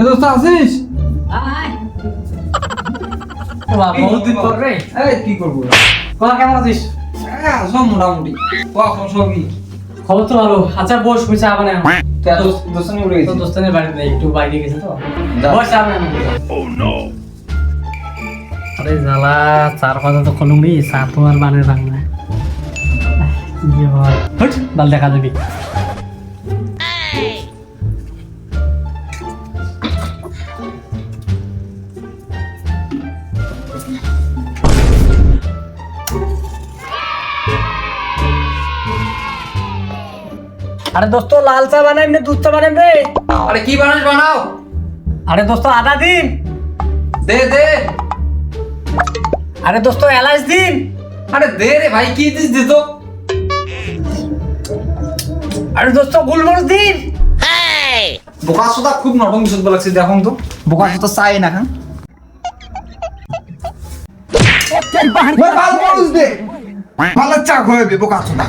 দোস্ত আছিস? বহুদিন পর রে। এই কি করবো? তোরা কেমন আছিস? সব মোটামুটি। সবই খবর তো ভালো। আচ্ছা বস, আমি চা বানাই। দোস্ত নিয়ে উড়ে তোর গেছি। দোস্তের বাড়িতে নেই, একটু বাইরে গেছে তো। যা। বস, চা বানাই। আরে জ্বালা, চার কথা তো কোনো নেই, চা তো আর বানায় না। কি হয়? হট, বাল দেখা যাবি। আরে দোস্ত, লাল চা বানাই না দুধ চা বানাই রে? আরে কি বানাস বানাও। আরে দোস্ত, আদা দিন। দে দে। আরে দোস্ত, এলাচ দিন। আরে দে রে ভাই, কি দিস দে তো। আরে দোস্ত, গোলমরিচ দিন। বোকা সোদা খুব নরম বিশুদ্ধ লাগছে, দেখুন তো। বোকা সোদা চাই না খান। ভালো মানুষ দে, ভালো চা খাওয়াবে বোকা সোদা।